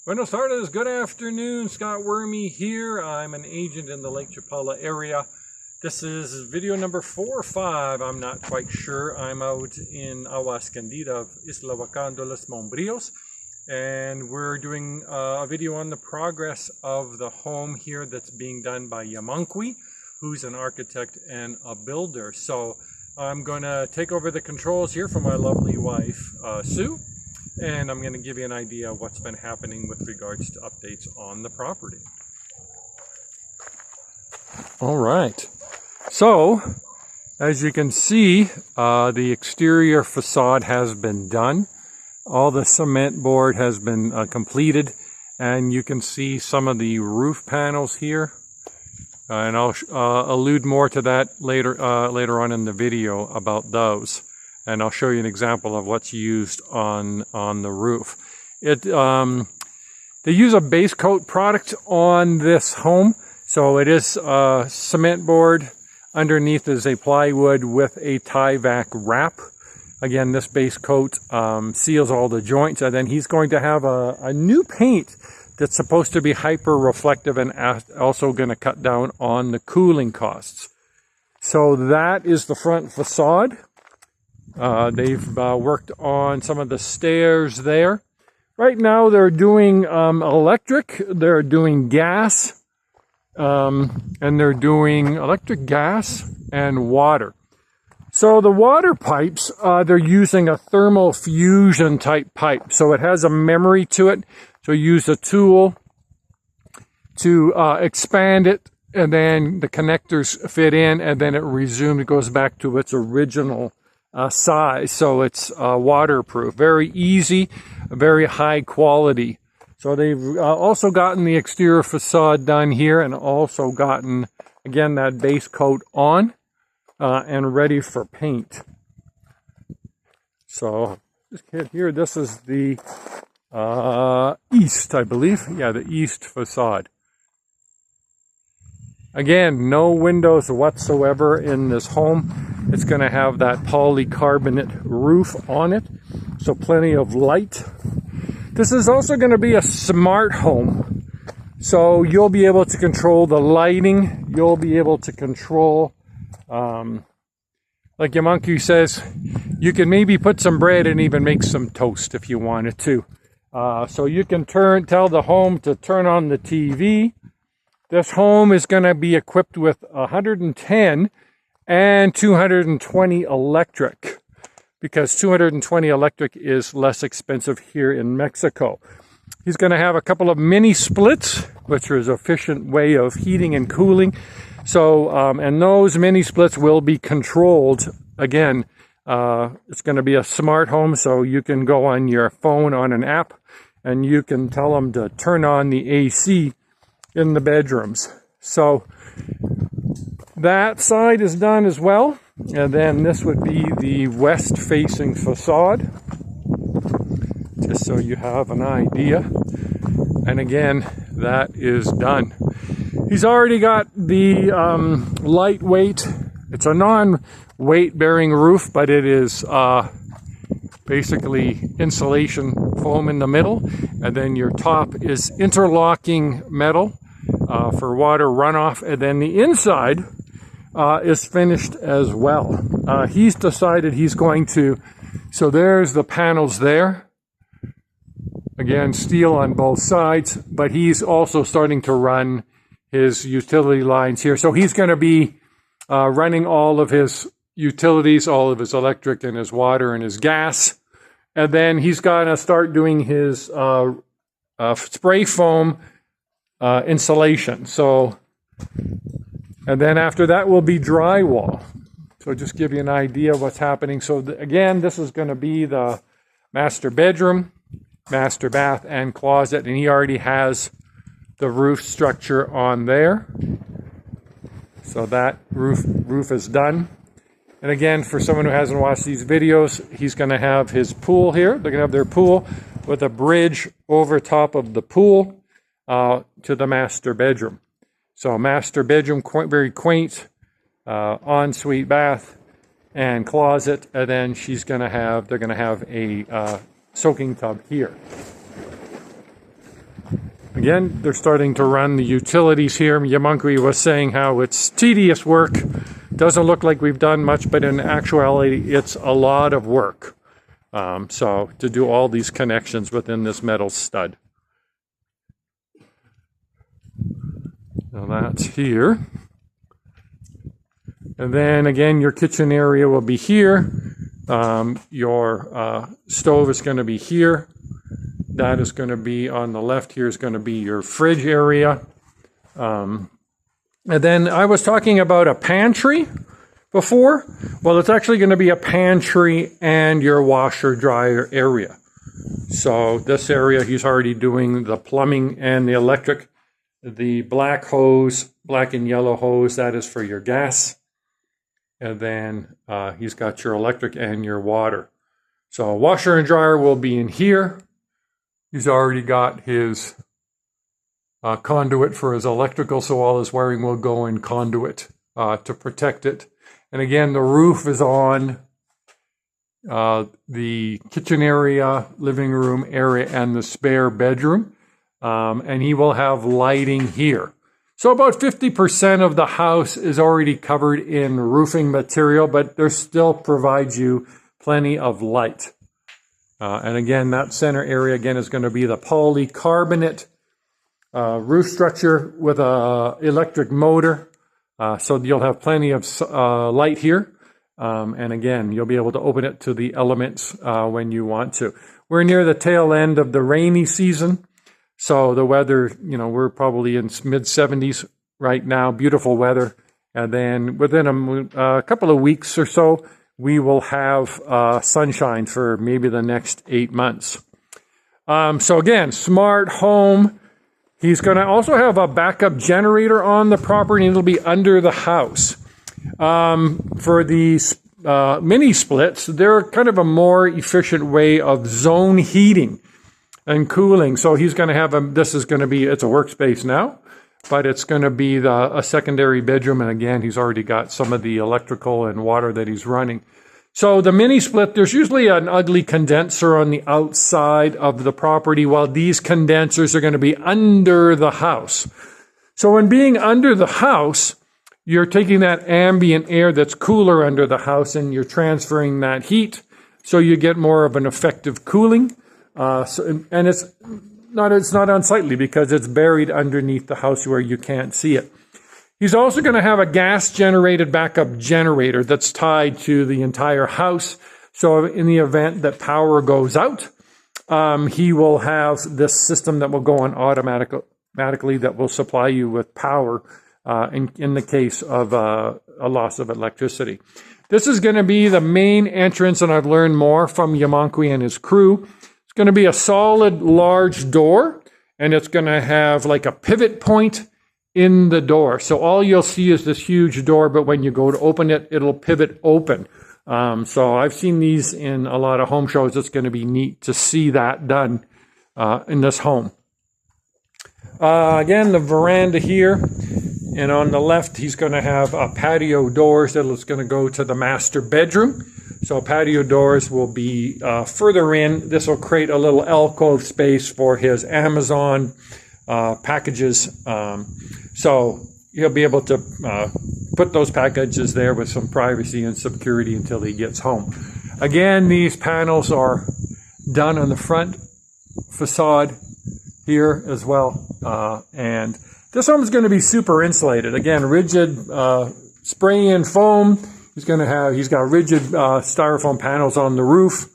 Buenos tardes, good afternoon. Scott Wormy here. I'm an agent in the Lake Chapala area. This is video number 4 or 5, I'm not quite sure. I'm out in Agua of Isla Huacán de los Mombrillos, and we're doing a video on the progress of the home here that's being done by Yamanqui, who's an architect and a builder. So I'm going to take over the controls here from my lovely wife, Sue. And I'm going to give you an idea of what's been happening with regards to updates on the property. All right. So, as you can see, the exterior facade has been done. All the cement board has been completed. And you can see some of the roof panels here. And I'll allude more to that later on in the video about those. And I'll show you an example of what's used on the roof. They use a base coat product on this home. So it is cement board. Underneath is a plywood with a tie-vac wrap. Again, this base coat seals all the joints. And then he's going to have a new paint that's supposed to be hyper reflective and also going to cut down on the cooling costs. So that is the front facade. They've worked on some of the stairs there. Right now they're doing electric, they're doing gas, and they're doing electric, gas, and water. So the water pipes, they're using a thermal fusion type pipe. So it has a memory to it. So you use a tool to expand it, and then the connectors fit in, and then it resumes, it goes back to its original size. So it's waterproof, very easy, very high quality. So they've also gotten the exterior facade done here, and also gotten, again, that base coat on and ready for paint. So this kid here, this is the east, I believe. Yeah, the east facade. Again, no windows whatsoever in this home. It's going to have that polycarbonate roof on it, so plenty of light. This is also going to be a smart home, so you'll be able to control the lighting. You'll be able to control, like Yamanqui says, you can maybe put some bread and even make some toast if you wanted to. So you can tell the home to turn on the TV. This home is going to be equipped with 110 and 220 electric, because 220 electric is less expensive here in Mexico. He's going to have a couple of mini splits, which is an efficient way of heating and cooling. So, and those mini splits will be controlled. Again, it's going to be a smart home, so you can go on your phone on an app, and you can tell them to turn on the AC in the bedrooms. So that side is done as well. And then this would be the west facing facade, just so you have an idea. And again, that is done. He's already got the lightweight, it's a non-weight bearing roof, but it is basically insulation foam in the middle. And then your top is interlocking metal for water runoff, and then the inside is finished as well. He's decided he's going to, so there's the panels there. Again, steel on both sides, but he's also starting to run his utility lines here. So he's going to be running all of his utilities, all of his electric and his water and his gas. And then he's going to start doing his spray foam insulation. So, and then after that will be drywall. So just give you an idea of what's happening. So again, this is going to be the master bedroom, master bath, and closet. And he already has the roof structure on there. So that roof is done. And again, for someone who hasn't watched these videos, he's going to have his pool here. They're going to have their pool with a bridge over top of the pool to the master bedroom. So master bedroom, very quaint, ensuite bath and closet, and then they're going to have a soaking tub here. Again, they're starting to run the utilities here. Yamanqui was saying how it's tedious work. Doesn't look like we've done much, but in actuality, it's a lot of work. So to do all these connections within this metal stud. So that's here. And then again, your kitchen area will be here. Your stove is going to be here. That is going to be on the left. Here is going to be your fridge area. And then I was talking about a pantry before. Well, it's actually going to be a pantry and your washer dryer area. So this area, he's already doing the plumbing and the electric. The black hose, black and yellow hose, that is for your gas. And then he's got your electric and your water. So washer and dryer will be in here. He's already got his conduit for his electrical, so all his wiring will go in conduit to protect it. And again, the roof is on the kitchen area, living room area, and the spare bedroom. And he will have lighting here. So about 50% of the house is already covered in roofing material, but there still provides you plenty of light. And again, that center area again is going to be the polycarbonate roof structure with a electric motor. So you'll have plenty of light here. And again, you'll be able to open it to the elements when you want to. We're near the tail end of the rainy season. So the weather, you know, we're probably in mid-70s right now, beautiful weather. And then within a couple of weeks or so, we will have sunshine for maybe the next 8 months. So again, smart home. He's going to also have a backup generator on the property, and it'll be under the house. For these mini splits, they're kind of a more efficient way of zone heating and cooling. So he's going to have this is going to be, it's a workspace now, but it's going to be a secondary bedroom. And again, he's already got some of the electrical and water that he's running. So the mini split, there's usually an ugly condenser on the outside of the property, while these condensers are going to be under the house. So when being under the house, you're taking that ambient air that's cooler under the house and you're transferring that heat, so you get more of an effective cooling. And it's not unsightly because it's buried underneath the house where you can't see it. He's also going to have a gas-generated backup generator that's tied to the entire house. So in the event that power goes out, he will have this system that will go on automatically that will supply you with power in the case of a loss of electricity. This is going to be the main entrance, and I've learned more from Yamanqui and his crew. It's going to be a solid, large door, and it's going to have like a pivot point in the door. So all you'll see is this huge door, but when you go to open it, it'll pivot open. So I've seen these in a lot of home shows. It's going to be neat to see that done in this home. Again, the veranda here, and on the left, he's going to have patio doors that is going to go to the master bedroom. So patio doors will be further in. This will create a little alcove space for his Amazon packages. So he'll be able to put those packages there with some privacy and security until he gets home. Again, these panels are done on the front facade here as well. And this home is going to be super insulated. Again, rigid spray-in foam. He's got rigid styrofoam panels on the roof.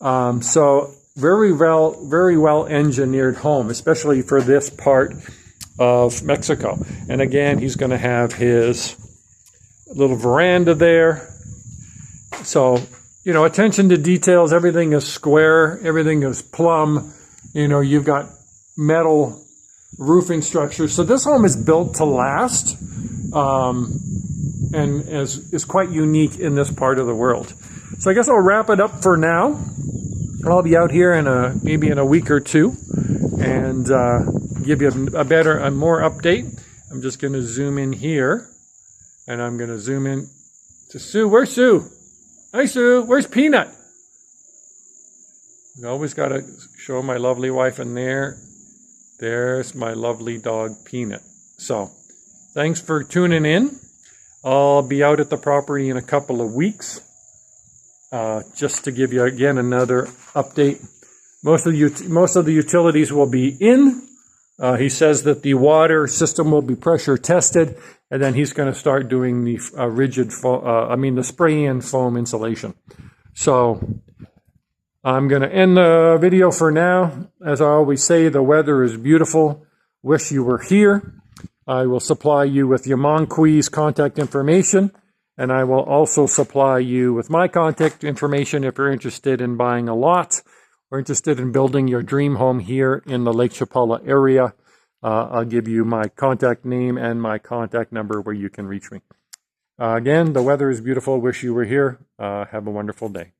So very well engineered home, especially for this part of Mexico. And again, he's going to have his little veranda there. So, you know, attention to details. Everything is square. Everything is plumb. You know, you've got metal roofing structures. So this home is built to last, and is quite unique in this part of the world. So I guess I'll wrap it up for now. I'll be out here in maybe in a week or two, and give you a more update. I'm just going to zoom in here, and I'm going to zoom in to Sue. Where's Sue? Hi, Sue. Where's Peanut? I always got to show my lovely wife in there. There's my lovely dog, Peanut. So, thanks for tuning in. I'll be out at the property in a couple of weeks. Just to give you, again, another update. Most of the utilities will be in. He says that the water system will be pressure tested, and then he's going to start doing the the spray-in foam insulation. So I'm going to end the video for now. As I always say, the weather is beautiful. Wish you were here. I will supply you with Yamanqui's contact information, and I will also supply you with my contact information if you're interested in buying a lot or interested in building your dream home here in the Lake Chapala area. I'll give you my contact name and my contact number where you can reach me. Again, the weather is beautiful. Wish you were here. Have a wonderful day.